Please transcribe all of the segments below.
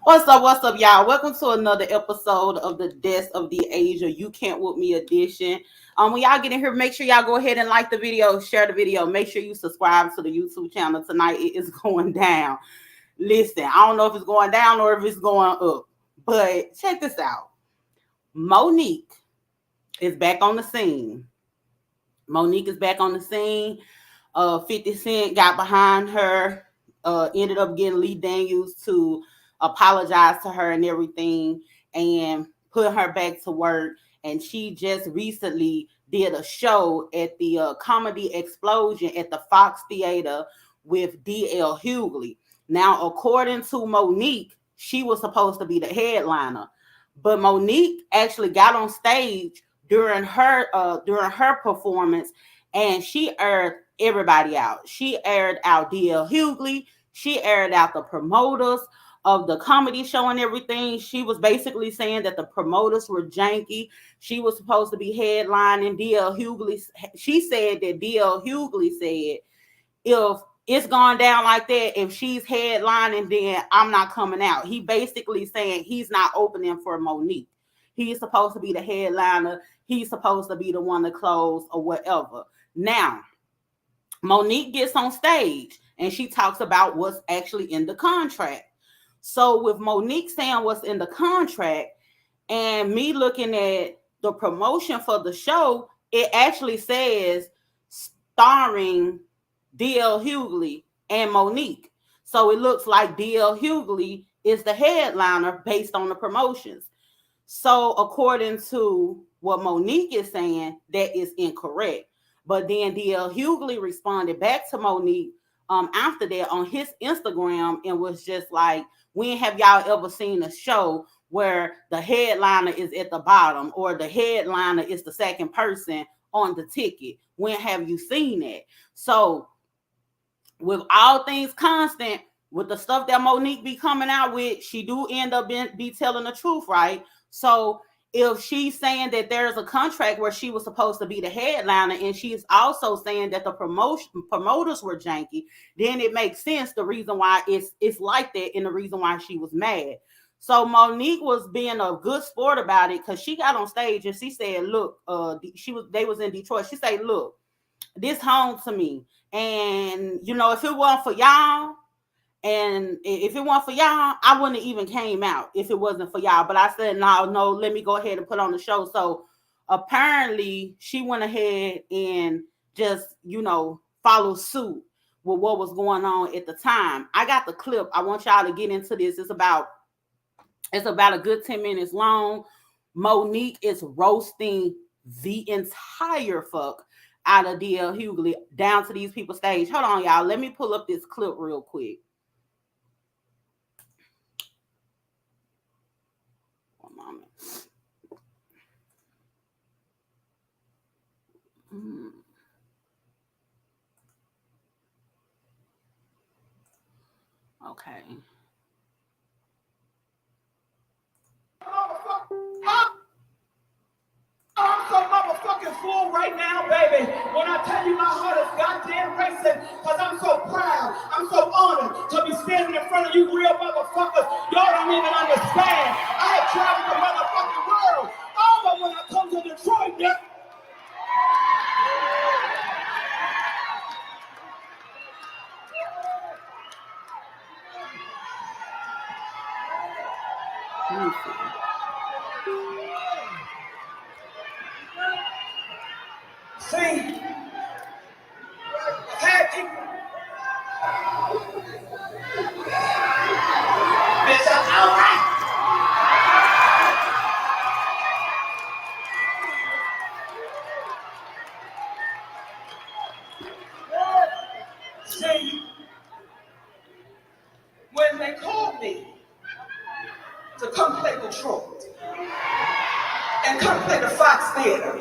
What's up, y'all? Welcome to another episode of the Death of the Asia You Can't With Me edition. When y'all get in here, make sure y'all go ahead and like the video, share the video. Make sure you subscribe to the YouTube channel tonight. It is going down. Listen, I don't know if it's going down or if it's going up, but check this out. Monique is back on the scene. Monique is back on the scene. 50 Cent got behind her, ended up getting Lee Daniels to apologize to her and everything and put her back to work. And she just recently did a show at the Comedy Explosion at the Fox Theater with DL Hughley. Now, according to Monique, she was supposed to be the headliner, but Monique actually got on stage during her performance, and she aired everybody out. She aired out DL Hughley. She aired out the promoters of the comedy show and everything. She was basically saying that the promoters were janky. She was supposed to be headlining. DL Hughley, she said that DL Hughley said, if it's gone down like that, if she's headlining, then I'm not coming out. He basically saying he's not opening for Monique. He's supposed to be the headliner. He's supposed to be the one to close or whatever. Now, Monique gets on stage and she talks about what's actually in the contract. So with Monique saying what's in the contract and me looking at the promotion for the show, it actually says starring DL Hughley and Monique. So it looks like DL Hughley is the headliner based on the promotions. So according to what Monique is saying, that is incorrect. But then DL Hughley responded back to Monique after that on his Instagram and was just like, when have y'all ever seen a show where the headliner is at the bottom or the headliner is the second person on the ticket? When have you seen that? So with all things constant, with the stuff that Monique be coming out with, she do end up be telling the truth, right? So if she's saying that there's a contract where she was supposed to be the headliner and she's also saying that the promoters were janky, then it makes sense the reason why it's like that and the reason why she was mad. So Monique was being a good sport about it because she got on stage and she said, look, they was in Detroit. She said, look, this home to me. And, you know, if it weren't for y'all, I wouldn't have even came out if it wasn't for y'all. But I said, no, let me go ahead and put on the show. So apparently she went ahead and just, follow suit with what was going on at the time. I got the clip. I want y'all to get into this. It's about a good 10 minutes long. Monique is roasting the entire fuck out of DL Hughley down to these people's stage. Hold on, y'all. Let me pull up this clip real quick. One moment. Okay. I'm so motherfucking full right now, baby. When I tell you my heart is goddamn racing, because I'm so proud, I'm so honored to be standing in front of you real motherfuckers. Y'all don't even understand. I have traveled the motherfucking world. Oh, but when I come to Detroit, yeah. See, had people. Bitch, I'm all right. See, when they called me to come play Detroit and come play the Fox Theater,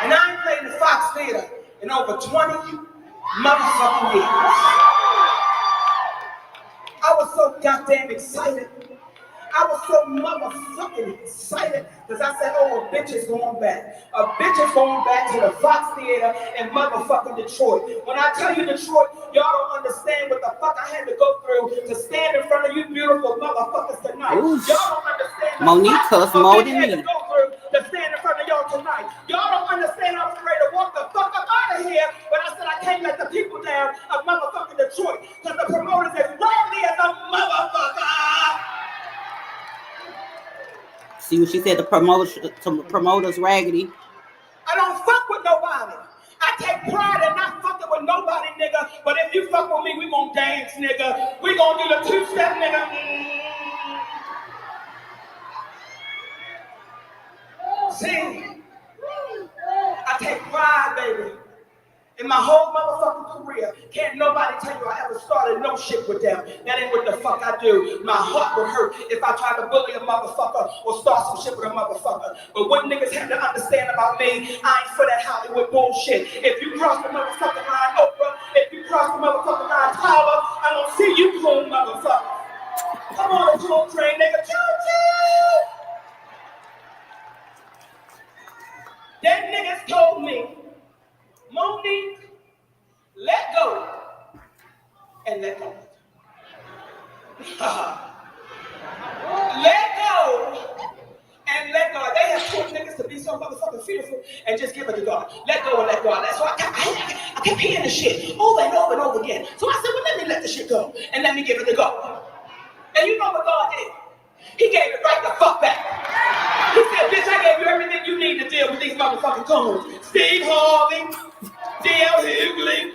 and I ain't played the Fox Theater in over 20 motherfucking years. I was so goddamn excited. I was so motherfucking excited because I said, oh, a bitch is going back. A bitch is going back to the Fox Theater in motherfucking Detroit. When I tell you Detroit, y'all don't understand what the fuck I had to go through to stand in front of you beautiful motherfuckers tonight. Ooh, Y'all don't understand the Monique cuss more than had me. to go through to stand in front of y'all tonight. Y'all don't understand I was ready to walk the fuck up out of here, but I said I can't let the people down of motherfucking Detroit because the promoters is worthy as a motherfucker. See what she said, the promoters raggedy. I don't fuck with nobody. I take pride in not fucking with nobody, nigga. But if you fuck with me, we gonna dance, nigga. We gonna do the two-step, nigga. See, I take pride, baby. In my whole motherfucking career, can't nobody tell you I ever started no shit with them. That ain't what the fuck I do. My heart would hurt if I tried to bully a motherfucker or start some shit with a motherfucker. But what niggas have to understand about me, I ain't for that Hollywood bullshit. If you cross the motherfucking line, Oprah, if you cross the motherfucking line, Tyler, I don't see you, cool motherfucker. Come on, the cool train, nigga. Choo-choo! Them niggas told me, Monique, let go and let go. Let go and let go. They have taught niggas to be so motherfucking fearful and just give it to God. Let go and let go. That's why I kept hearing this shit over and over and over again. So I said, well, let me let the shit go and let me give it to God. And you know what God did? He gave it right the fuck back. He said, bitch, I gave you everything you need to deal with these motherfucking coons. Steve Harvey, DL Hughley.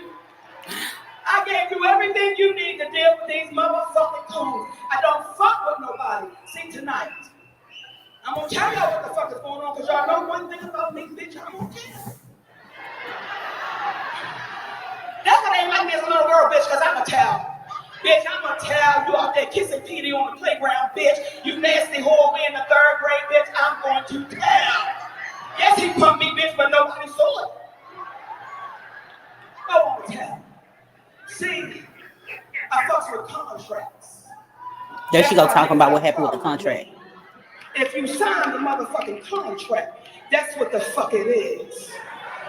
I gave you everything you need to deal with these motherfucking coons. I don't fuck with nobody. See, tonight, I'm gonna tell y'all what the fuck is going on, because y'all know one thing about me, bitch, I'm gonna tell. That's why they ain't like me as a little girl, bitch, because I'm gonna tell. Bitch, I'm gonna tell you out there kissing Petey on the playground, bitch. You nasty whore, we in the 3rd grade, bitch. I'm going to tell. Yes, he pumped me, bitch, but nobody saw it. I won't tell. See, I fucks with contracts. There she go talking about what happened with the contract. If you sign the motherfucking contract, that's what the fuck it is.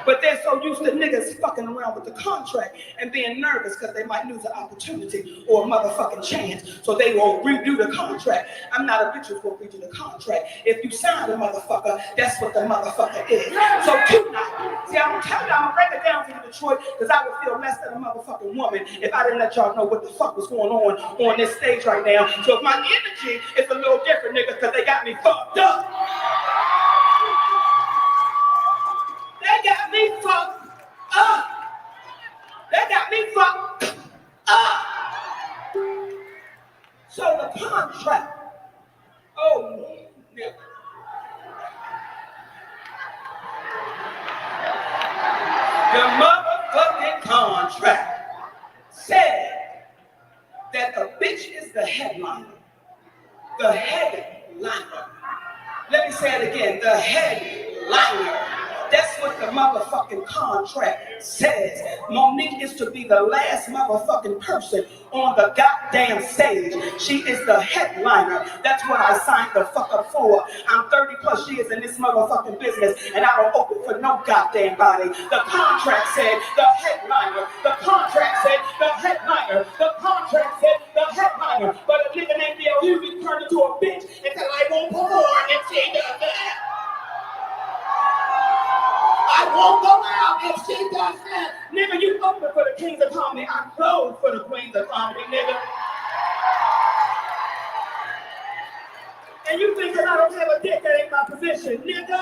But they're so used to niggas fucking around with the contract and being nervous because they might lose an opportunity or a motherfucking chance. So they will redo the contract. I'm not a bitch who's gonna redo the contract. If you sign the motherfucker, that's what the motherfucker is. So tonight, see, I'm gonna tell you, I'm gonna break it down for you, Detroit, because I would feel less than a motherfucking woman if I didn't let y'all know what the fuck was going on this stage right now. So if my energy is a little different, niggas, because they got me fucked up. They got me fucked up. They got me fucked up. So the contract, oh, yeah. The motherfucking contract said that the bitch is the headliner. The headliner. Let me say it again. The headliner. That's what the motherfucking contract says. Monique is to be the last motherfucking person on the goddamn stage. She is the headliner. That's what I signed the fuck up for. I'm 30 plus years in this motherfucking business and I don't open for no goddamn body. The contract said the headliner. The contract said the headliner. The contract said the headliner. But a nigga named DL Hughley turned into a bitch and said I won't perform if she does that. I won't go out if she does that. Nigga, you open for the kings of comedy. I close for the queens of comedy, nigga. And you think that I don't have a dick, that ain't my position, nigga.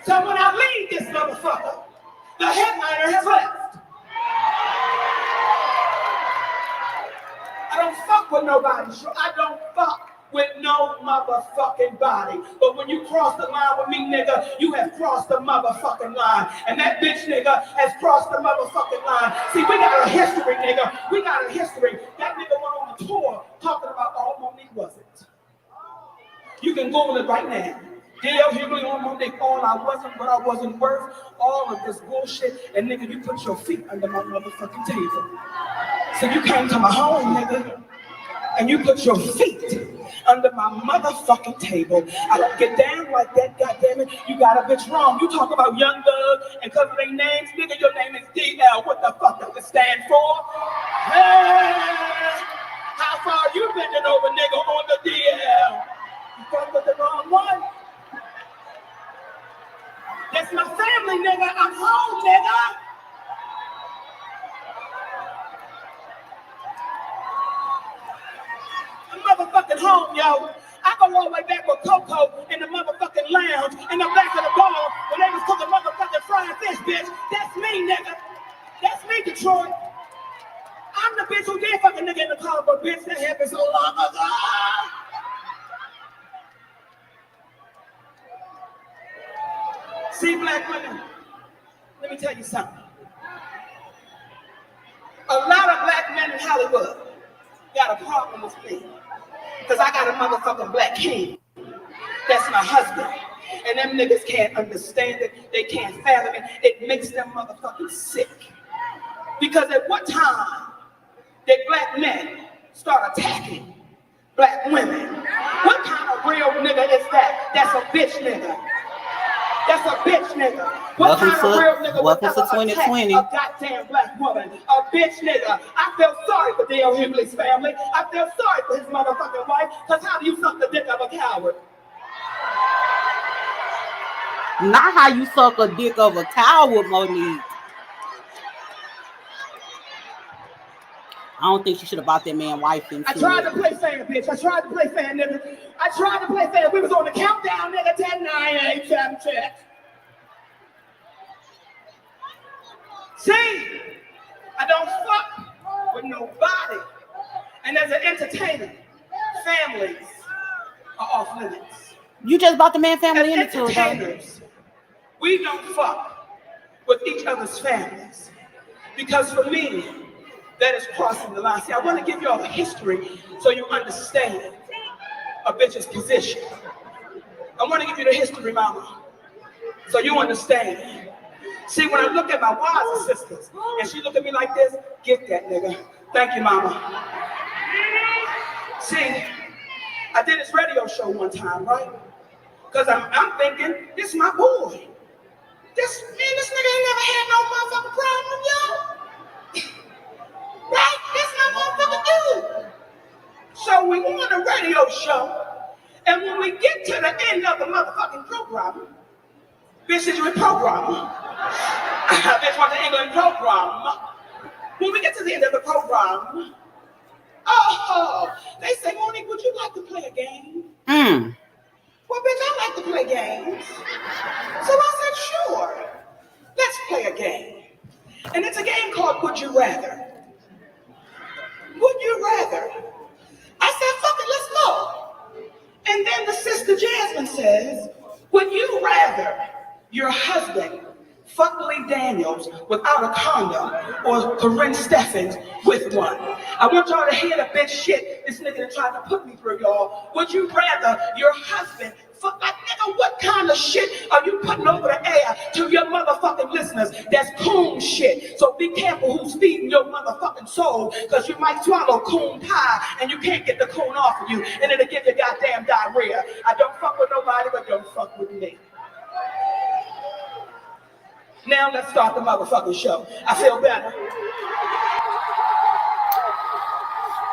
So when I leave this motherfucker, the headliner has left. I don't fuck with nobody. I don't fuck with no motherfucking body. But when you cross the line with me, nigga, you have crossed the motherfucking line. And that bitch, nigga, has crossed the motherfucking line. See, we got a history, nigga. We got a history. That nigga went on a tour talking about all Monique wasn't. You can Google it right now. DL Hughley on Monique, all I wasn't, but I wasn't worth all of this bullshit. And nigga, you put your feet under my motherfucking table. So you came to my home, nigga, and you put your feet under my motherfucking table. I don't get down like that, goddammit. You got a bitch wrong. You talk about Young Thug and because of their names, nigga, your name is DL. What the fuck does it stand for? Hey, how far you bending over, nigga, on the DL? You fuck with the wrong one. That's my family, nigga. I'm home, nigga. I'm motherfucking home, yo. I go all the way back with Coco in the motherfucking lounge in the back of the bar when they was cooking motherfucking fried fish, bitch. That's me, nigga. That's me, Detroit. I'm the bitch who did fucking nigga in the car, but bitch, that happened so long ago. See, black women, let me tell you something. A lot of black men in Hollywood got a problem with me because I got a motherfucking black king. That's my husband. And them niggas can't understand it. They can't fathom it. It makes them motherfucking sick. Because at what time did black men start attacking black women? What kind of real nigga is that? That's a bitch nigga. That's a bitch nigga. What kind of real nigga would ever attack a goddamn black woman? A bitch nigga. I feel sorry for DL Hughley's family. I feel sorry for his motherfucking wife. Because how do you suck the dick of a coward? Not how you suck a dick of a coward, Monique. I don't think she should have bought that man wife into I tried to play fan, bitch. I tried to play fan, nigga. I tried to play fan. We was on the countdown, nigga. 10, 9, 8, 7, 6. See, I don't fuck with nobody. And as an entertainer, families are off limits. You just bought the man family as into entertainers, we don't fuck with each other's families. Because for me, that is crossing the line. See, I want to give y'all a history so you understand a bitch's position. I want to give you the history, mama, so you understand. See, when I look at my wives and sisters, and she look at me like this, get that, nigga. Thank you, mama. See, I did this radio show one time, right? Because I'm thinking, this is my boy. This nigga ain't never had no motherfucking problem, yo. Right? This my motherfucking dude. So we on a radio show, and when we get to the end of the motherfucking program, this is your program. This was the England program. When we get to the end of the program, they say, Monique, would you like to play a game? Well, bitch, I like to play games. So I said, sure, let's play a game. And it's a game called Would You Rather. Would you rather? I said, fuck it, let's go. And then the sister Jasmine says, would you rather your husband fuck Lee Daniels without a condom or Corinne Steffens with one? I want y'all to hear the bitch shit this nigga tried to put me through, y'all. Would you rather your husband fuck, like, nigga, what kind of shit are you putting over the air to your motherfucking listeners? That's coon shit. So be careful who's feeding your motherfucking soul, because you might swallow coon pie and you can't get the coon off of you, and it'll give you goddamn diarrhea. I don't fuck with nobody, but don't fuck with me. Now let's start the motherfucking show. I feel better.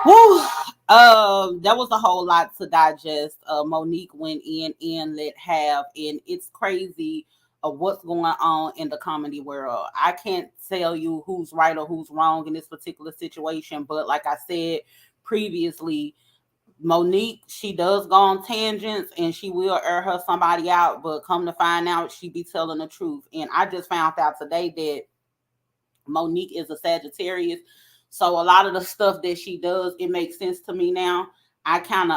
Woo. That was a whole lot to digest. Monique went in and let have, and it's crazy of what's going on in the comedy world. I can't tell you who's right or who's wrong in this particular situation, but like I said previously, Monique, she does go on tangents and she will air her somebody out, but come to find out, she be telling the truth. And I just found out today that Monique is a Sagittarius. So a lot of the stuff that she does, it makes sense to me now. I kind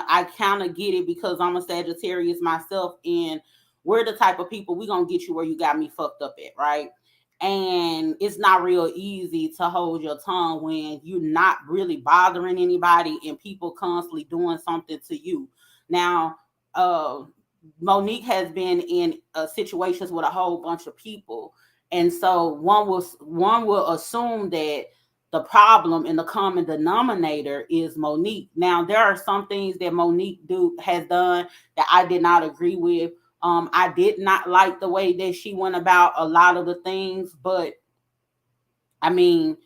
of get it because I'm a Sagittarius myself, and we're the type of people, we gonna get you where you got me fucked up at, right? And it's not real easy to hold your tongue when you're not really bothering anybody and people constantly doing something to you. Now, Monique has been in situations with a whole bunch of people, and so one will assume that the problem and the common denominator is Monique. Now, there are some things that Monique has done that I did not agree with. I did not like the way that she went about a lot of the things, but I mean,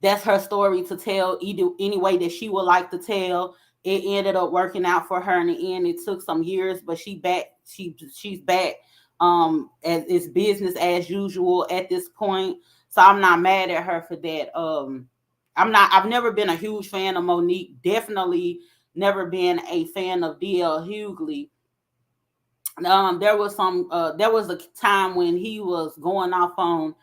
that's her story to tell either any way that she would like to tell. It ended up working out for her in the end. It took some years, but she's back. As it's business as usual at this point. So I'm not mad at her for that. I've never been a huge fan of Monique. Definitely never been a fan of DL Hughley. There was a time when he was going off on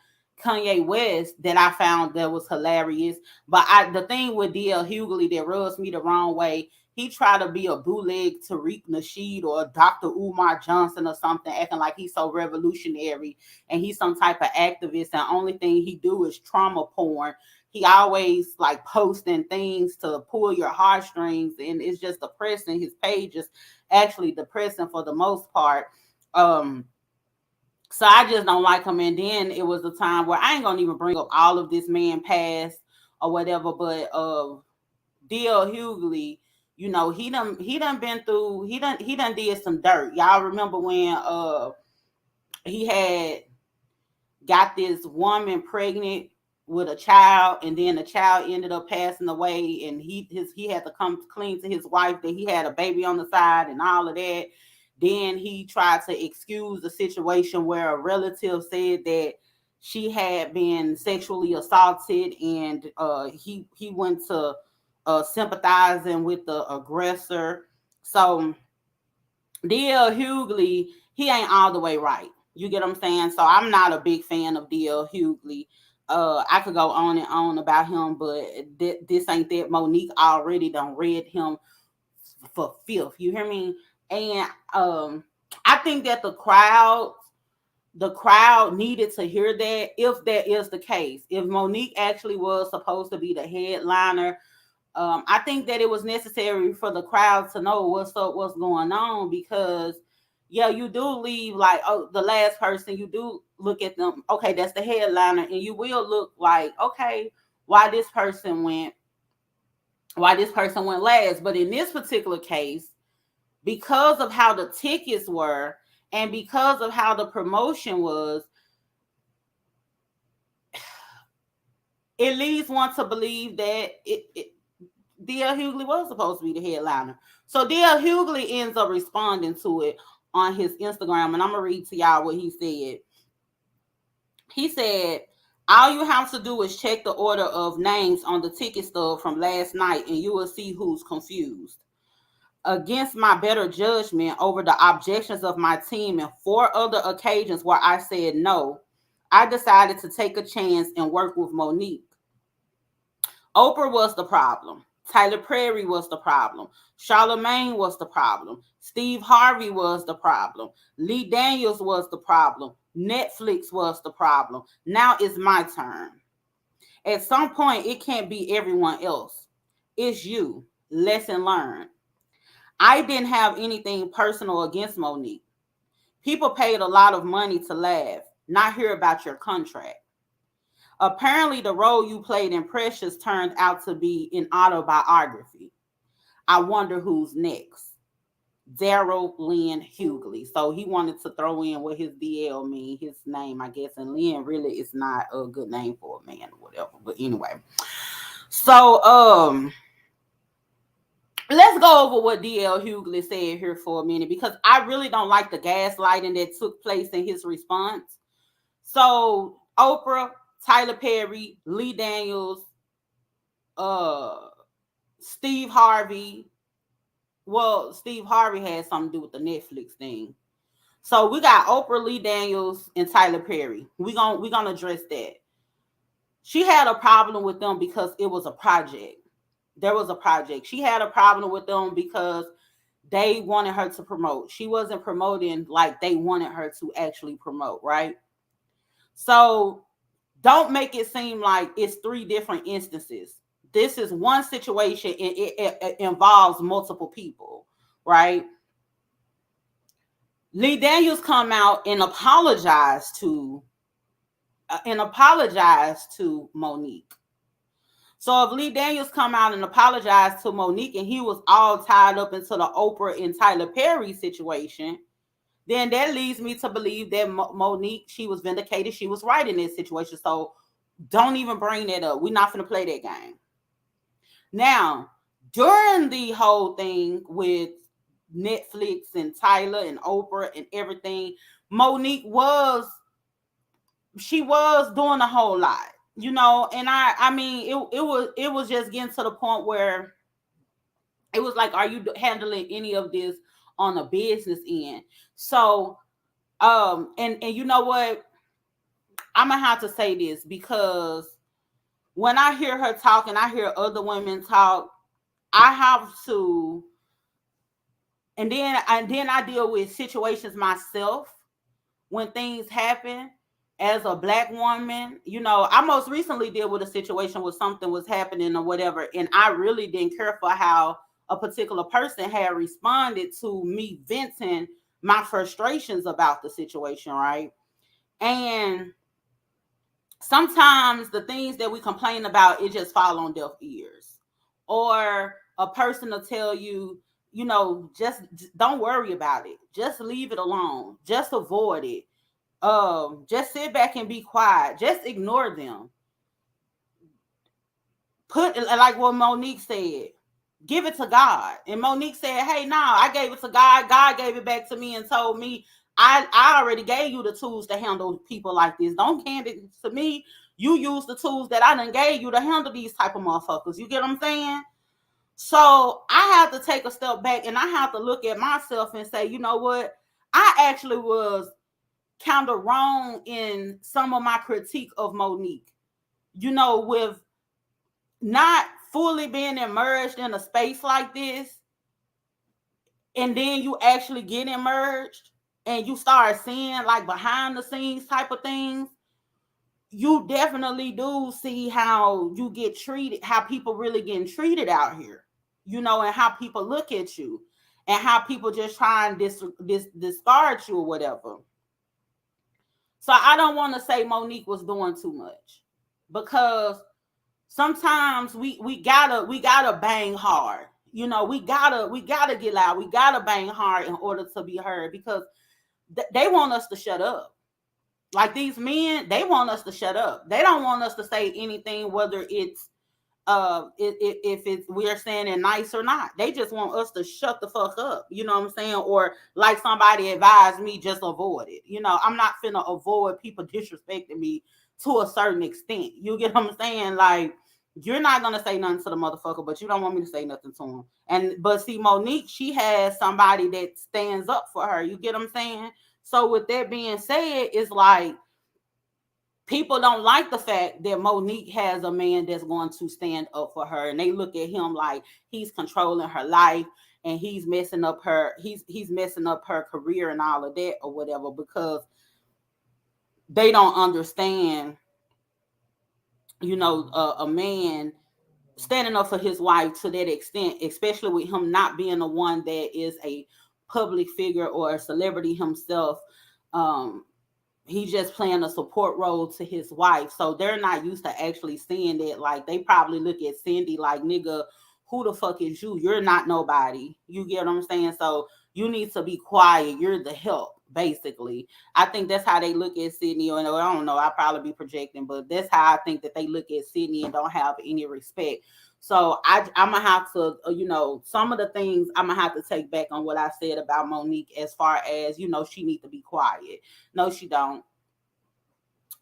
Kanye West that I found that was hilarious. But the thing with DL Hughley that rubs me the wrong way, he tried to be a bootleg Tariq Nasheed or Dr. Umar Johnson or something, acting like he's so revolutionary and he's some type of activist. And the only thing he do is trauma porn. He always like posting things to pull your heartstrings, and it's just depressing. His page is actually depressing for the most part. So I just don't like him. And then it was a time where I ain't gonna even bring up all of this man past or whatever, but DL Hughley, you know, he done been through, he done did some dirt. Y'all remember when he had got this woman pregnant with a child, and then the child ended up passing away, and he had to come clean to his wife that he had a baby on the side and all of that. Then he tried to excuse the situation where a relative said that she had been sexually assaulted, and he went to sympathizing with the aggressor. So DL Hughley, he ain't all the way right. You get what I'm saying? So I'm not a big fan of DL Hughley. I could go on and on about him, but this ain't that. Monique already done read him for filth. You hear me? And I think that the crowd needed to hear that, if that is the case. If Monique actually was supposed to be the headliner, I think that it was necessary for the crowd to know what's up, what's going on, because yeah, you do leave like, oh, the last person, you do look at them, okay, that's the headliner, and you will look like, okay, why this person went last. But in this particular case, because of how the tickets were and because of how the promotion was, it leads one to believe that DL Hughley was supposed to be the headliner. So DL Hughley ends up responding to it on his Instagram, and I'm gonna read to y'all what he said. He said, all you have to do is check the order of names on the ticket stub from last night, and you will see who's confused. Against my better judgment over the objections of my team and 4 other occasions where I said no, I decided to take a chance and work with Monique. Oprah was the problem. Tyler Perry was the problem. Charlamagne was the problem. Steve Harvey was the problem. Lee Daniels was the problem. Netflix was the problem. Now it's my turn. At some point, it can't be everyone else. It's you. Lesson learned. I didn't have anything personal against Monique. People paid a lot of money to laugh, not hear about your contract. Apparently, the role you played in Precious turned out to be an autobiography. I wonder who's next. Daryl Lynn Hughley. So he wanted to throw in what his DL mean, his name, I guess. And Lynn really is not a good name for a man or whatever. But anyway. So let's go over what DL Hughley said here for a minute, because I really don't like the gaslighting that took place in his response. So Oprah, Tyler Perry, Lee Daniels, Steve Harvey. Well, Steve Harvey had something to do with the Netflix thing. So we got Oprah, Lee Daniels, and Tyler Perry. We're gonna address that. She had a problem with them because it was a project. There was a project. She had a problem with them because they wanted her to promote. She wasn't promoting like they wanted her to actually promote, right? So don't make it seem like it's 3 different instances. This is one situation, and it, it, it involves multiple people, right? Lee Daniels come out and apologize to Monique. So if Lee Daniels come out and apologize to Monique and he was all tied up into the Oprah and Tyler Perry situation, then that leads me to believe that Monique, she was vindicated. She was right in this situation. So don't even bring that up. We're not going to play that game. Now, during the whole thing with Netflix and Tyler and Oprah and everything, Monique was doing a whole lot, and I mean it was just getting to the point where it was like, are you handling any of this on a business end? So and you know what, I'm gonna have to say this, because when I hear her talk and I hear other women talk, I have to, and then I deal with situations myself when things happen as a Black woman. I most recently dealt with a situation where something was happening or whatever, and I really didn't care for how a particular person had responded to me venting my frustrations about the situation, right? And sometimes the things that we complain about, it just fall on deaf ears. Or a person will tell you, just don't worry about it. Just leave it alone. Just avoid it. Just sit back and be quiet. Just ignore them. Put, like what Monique said, give it to God. And Monique said, hey, no, I gave it to God. God gave it back to me and told me, I already gave you the tools to handle people like this. Don't hand it to me. You use the tools that I done gave you to handle these type of motherfuckers. You get what I'm saying? So I have to take a step back and I have to look at myself and say, you know what? I actually was kind of wrong in some of my critique of Monique, with not fully being immersed in a space like this. And then you actually get immersed and you start seeing like behind the scenes type of things. You definitely do see how you get treated, how people really getting treated out here, and how people look at you and how people just try and discard you or whatever. So I don't want to say Monique was doing too much, because sometimes we gotta bang hard. We gotta get loud. We gotta bang hard in order to be heard, because they want us to shut up. Like these men, they want us to shut up. They don't want us to say anything, whether it's if it's we're saying it nice or not. They just want us to shut the fuck up. You know what I'm saying? Or like somebody advised me, just avoid it. I'm not finna avoid people disrespecting me to a certain extent. You get what I'm saying? Like, you're not gonna say nothing to the motherfucker, but you don't want me to say nothing to him. But see, Monique, she has somebody that stands up for her. You get what I'm saying? So with that being said, it's like people don't like the fact that Monique has a man that's going to stand up for her, and they look at him like he's controlling her life and he's messing up her career and all of that or whatever, because they don't understand, a man standing up for his wife to that extent, especially with him not being the one that is a public figure or a celebrity himself. He's just playing a support role to his wife. So they're not used to actually seeing that. Like, they probably look at Cindy like, nigga, who the fuck is you? You're not nobody. You get what I'm saying? So you need to be quiet. You're the help, basically. I think that's how they look at Sydney. And I don't know, I'll probably be projecting, but that's how I think that they look at Sydney and don't have any respect. So I'm gonna have to, some of the things I'm gonna have to take back on what I said about Monique, as far as, she need to be quiet. No, she don't.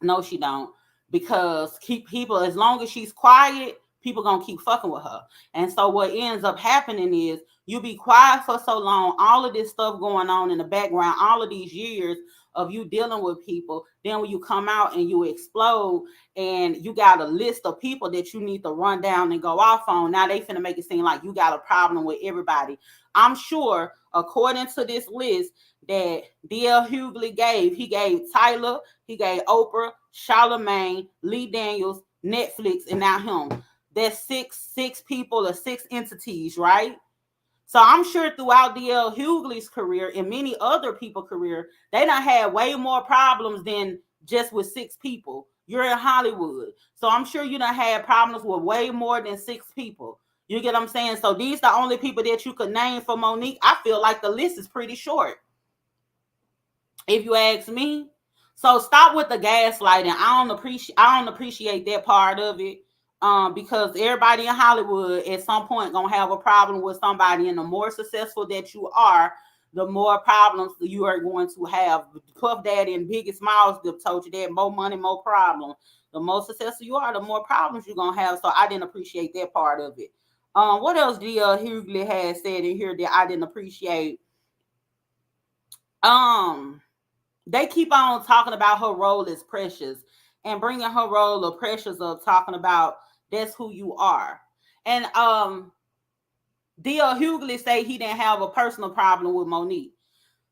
No, she don't. Because keep people, as long as she's quiet, people gonna keep fucking with her. And so what ends up happening is, you be quiet for so long, all of this stuff going on in the background, all of these years of you dealing with people. Then when you come out and you explode and you got a list of people that you need to run down and go off on, now they finna make it seem like you got a problem with everybody. I'm sure, according to this list that DL Hughley gave, he gave Tyler, he gave Oprah, Charlamagne, Lee Daniels, Netflix, and now him. There's six people or six entities, right? So I'm sure throughout DL Hughley's career and many other people's career, they done had way more problems than just with 6 people. You're in Hollywood. So I'm sure you done had problems with way more than 6 people. You get what I'm saying? So these the only people that you could name for Monique. I feel like the list is pretty short, if you ask me. So stop with the gaslighting. I don't appreciate that part of it. Because everybody in Hollywood at some point gonna have a problem with somebody, and the more successful that you are, the more problems you are going to have. Puff Daddy and Biggest Smiles have told you that: more money, more problems. The more successful you are, the more problems you're gonna have. So I didn't appreciate that part of it. What else DL Hughley has said in here that I didn't appreciate? Um, they keep on talking about her role as Precious and bringing her role of Precious up, talking about that's who you are. And DL Hughley say he didn't have a personal problem with Monique.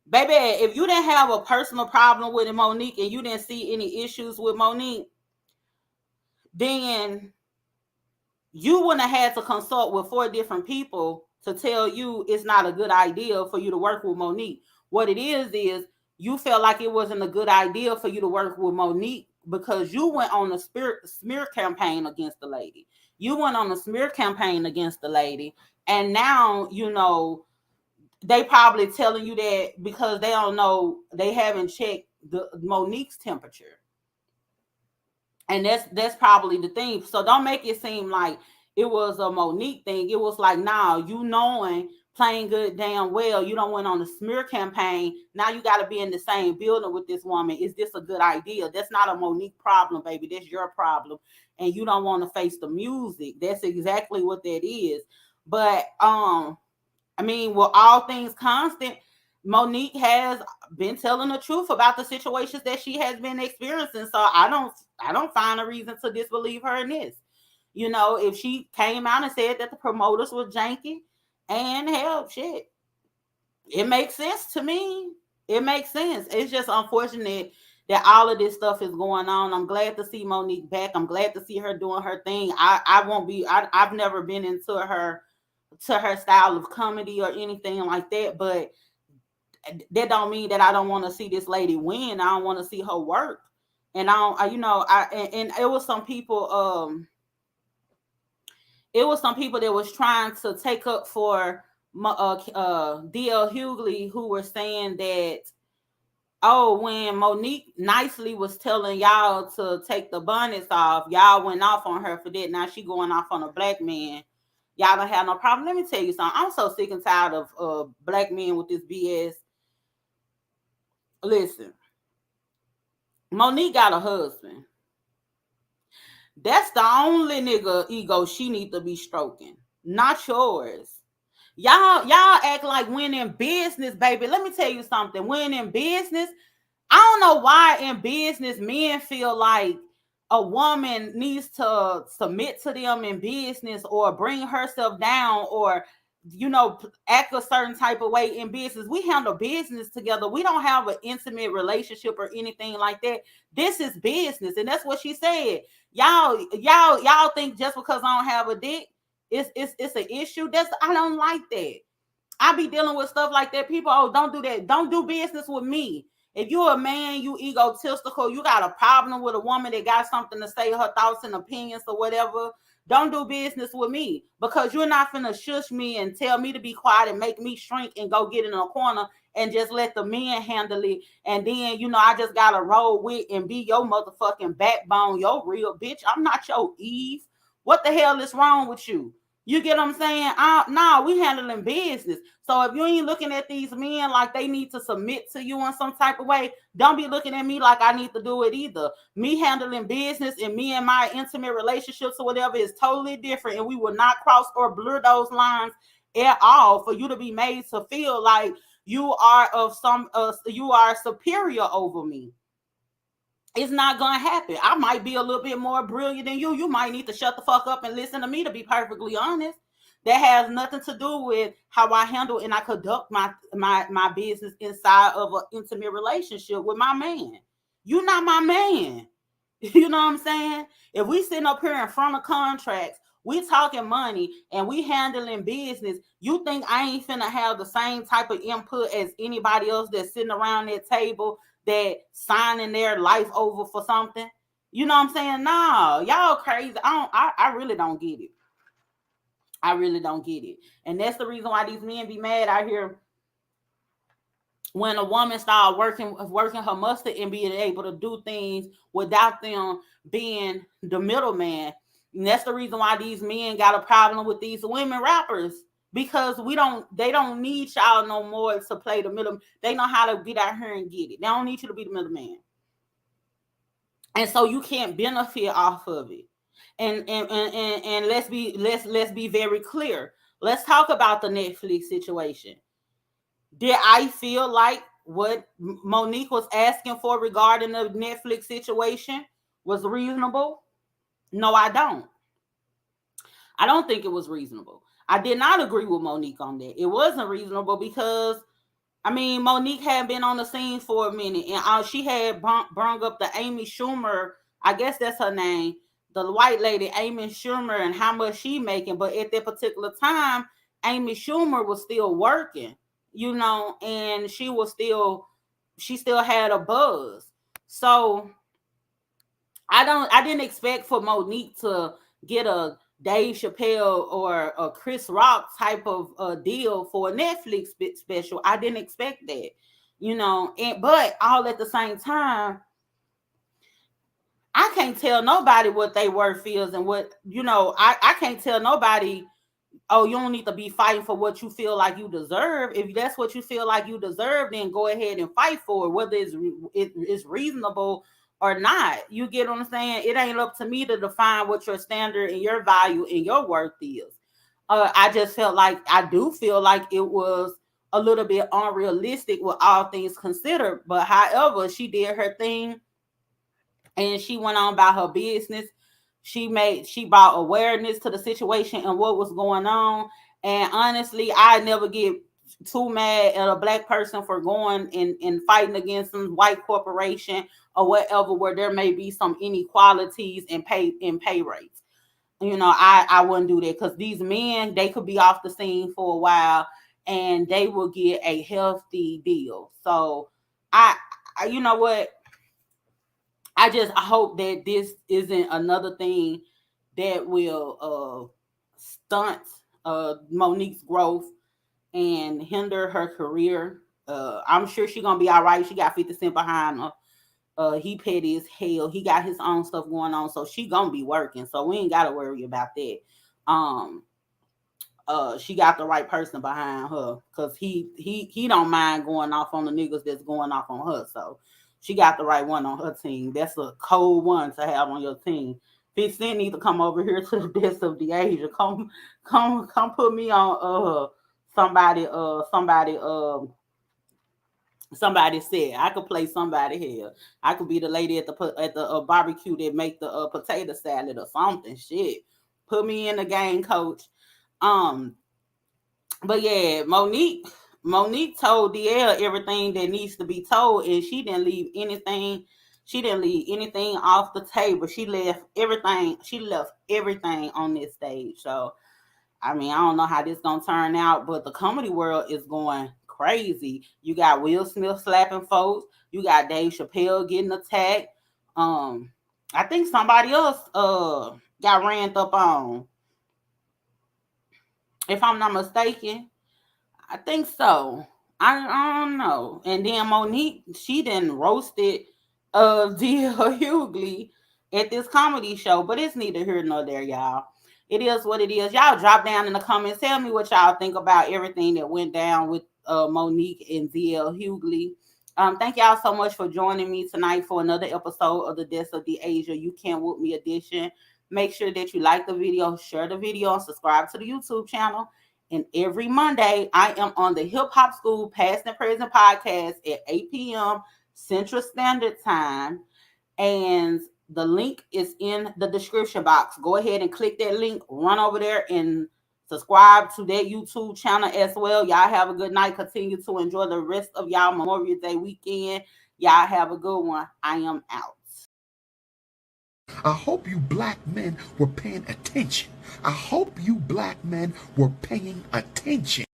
Baby, if you didn't have a personal problem with Monique and you didn't see any issues with Monique, then you wouldn't have had to consult with 4 different people to tell you it's not a good idea for you to work with Monique. What it is you felt like it wasn't a good idea for you to work with Monique because you went on a smear campaign against the lady. You went on a smear campaign against the lady, and now they probably telling you that because they don't know, they haven't checked the Monique's temperature. And that's probably the thing. So don't make it seem like it was a Monique thing. It was like, now you knowing playing good damn well, you don't went on a smear campaign. Now you got to be in the same building with this woman. Is this a good idea? That's not a Monique problem, baby. That's your problem. And you don't want to face the music. That's exactly what that is. But I mean, with all things constant, Monique has been telling the truth about the situations that she has been experiencing. So I don't find a reason to disbelieve her in this. If she came out and said that the promoters were janky, and hell, shit, it makes sense to me. It makes sense. It's just unfortunate that all of this stuff is going on. I'm glad to see Monique back. I'm glad to see her doing her thing. I won't be. I've never been into her style of comedy or anything like that, but that don't mean that I don't want to see this lady win. I don't want to see her work. And and it was some people that was trying to take up for DL Hughley, who were saying that, oh, when Monique nicely was telling y'all to take the bonnets off, y'all went off on her for that. Now she going off on a black man. Y'all don't have no problem. Let me tell you something. I'm so sick and tired of black men with this BS. Listen, Monique got a husband. That's the only nigga ego she need to be stroking, not yours. Y'all act like when in business, baby. Let me tell you something. When in business, I don't know why in business men feel like a woman needs to submit to them in business or bring herself down or act a certain type of way in business. We handle business together. We don't have an intimate relationship or anything like that. This is business, and that's what she said. Y'all think just because I don't have a dick, it's an issue. I don't like that. I be dealing with stuff like that. People, oh, don't do that. Don't do business with me. If you're a man, you egotistical, you got a problem with a woman that got something to say, her thoughts and opinions or whatever, don't do business with me, because you're not finna shush me and tell me to be quiet and make me shrink and go get in a corner and just let the men handle it. And then, I just gotta roll with and be your motherfucking backbone, your real bitch. I'm not your Eve. What the hell is wrong with you? You get what I'm saying? Nah, we handling business. So if you ain't looking at these men like they need to submit to you in some type of way, don't be looking at me like I need to do it either. Me handling business and me and my intimate relationships or whatever is totally different, and we will not cross or blur those lines at all for you to be made to feel like you are you are superior over me. It's not gonna happen. I might be a little bit more brilliant than you. You might need to shut the fuck up and listen to me, to be perfectly honest. That has nothing to do with how I handle and I conduct my business inside of an intimate relationship with my man. You're not my man. You know what I'm saying? If we sitting up here in front of contracts, We talking money and we handling business. You think I ain't finna have the same type of input as anybody else that's sitting around that table that signing their life over for something? You know what I'm saying? No, y'all crazy. I really don't get it. I really don't get it. And that's the reason why these men be mad out here when a woman start working her mustard and being able to do things without them being the middleman. And that's the reason why these men got a problem with these women rappers, because they don't need y'all no more to play the middle. They know how to get out here and get it. They don't need you to be the middleman. And so you can't benefit off of it. And let's be very clear. Let's talk about the Netflix situation. Did I feel like what Monique was asking for regarding the Netflix situation was reasonable? No, I don't. I don't think it was reasonable. I did not agree with Monique on that. It wasn't reasonable because, I mean, Monique had been on the scene for a minute, and she had brung up the Amy Schumer, I guess that's her name, the white lady, Amy Schumer, and how much she making. But at that particular time, Amy Schumer was still working, you know, and she still had a buzz. So I didn't expect for Monique to get a Dave Chappelle or a Chris Rock type of deal for a Netflix special. I didn't expect that, you know. But all at the same time, I can't tell nobody what they worth is, and what, you know, I can't tell nobody, oh, you don't need to be fighting for what you feel like you deserve. If that's what you feel like you deserve, then go ahead and fight for it, whether it's reasonable or not. You get what I'm saying? It ain't up to me to define what your standard and your value and your worth is. I just I do feel like it was a little bit unrealistic with all things considered. But however, she did her thing and she went on about her business. She brought awareness to the situation and what was going on. And honestly, I never get too mad at a black person for going and fighting against some white corporation or whatever, where there may be some inequalities in pay rates. You know, I wouldn't do that, because these men, they could be off the scene for a while and they will get a healthy deal. So you know what? I hope that this isn't another thing that will stunt Monique's growth and hinder her career. I'm sure she's gonna be all right. She got 50 Cent behind her. He petty as hell. He got his own stuff going on, so she gonna be working. So we ain't gotta worry about that. She got the right person behind her, because he don't mind going off on the niggas that's going off on her. So she got the right one on her team. That's a cold one to have on your team. 50 Cent need to come over here to the Death of Dasia. Come put me on somebody said I could play somebody here. I could be the lady at the barbecue that make the potato salad or something. Shit, put me in the game, coach. But yeah, Monique told DL everything that needs to be told, and she didn't leave anything. She didn't leave anything off the table. She left everything. She left everything on this stage. So, I mean, I don't know how this gonna turn out, but the comedy world is going crazy. You got Will Smith slapping folks. You got Dave Chappelle getting attacked. I think somebody else got ran up on, if I'm not mistaken. I think so. I don't know. And then Monique, she done roasted DL Hughley at this comedy show, but it's neither here nor there, y'all. It is what it is. Y'all drop down in the comments. Tell me what y'all think about everything that went down with Monique and DL Hughley. Thank y'all so much for joining me tonight for another episode of the Death of Dasia You Can't Whoop Me edition. Make sure that you like the video, share the video, and subscribe to the YouTube channel. And every Monday, I am on the Hip Hop School Past and Present podcast at 8 p.m. Central Standard Time. And the link is in the description box. Go ahead and click that link, run over there and subscribe to that YouTube channel as well. Y'all have a good night. Continue to enjoy the rest of y'all Memorial Day weekend. Y'all have a good one. I am out. I hope you black men were paying attention I hope you black men were paying attention.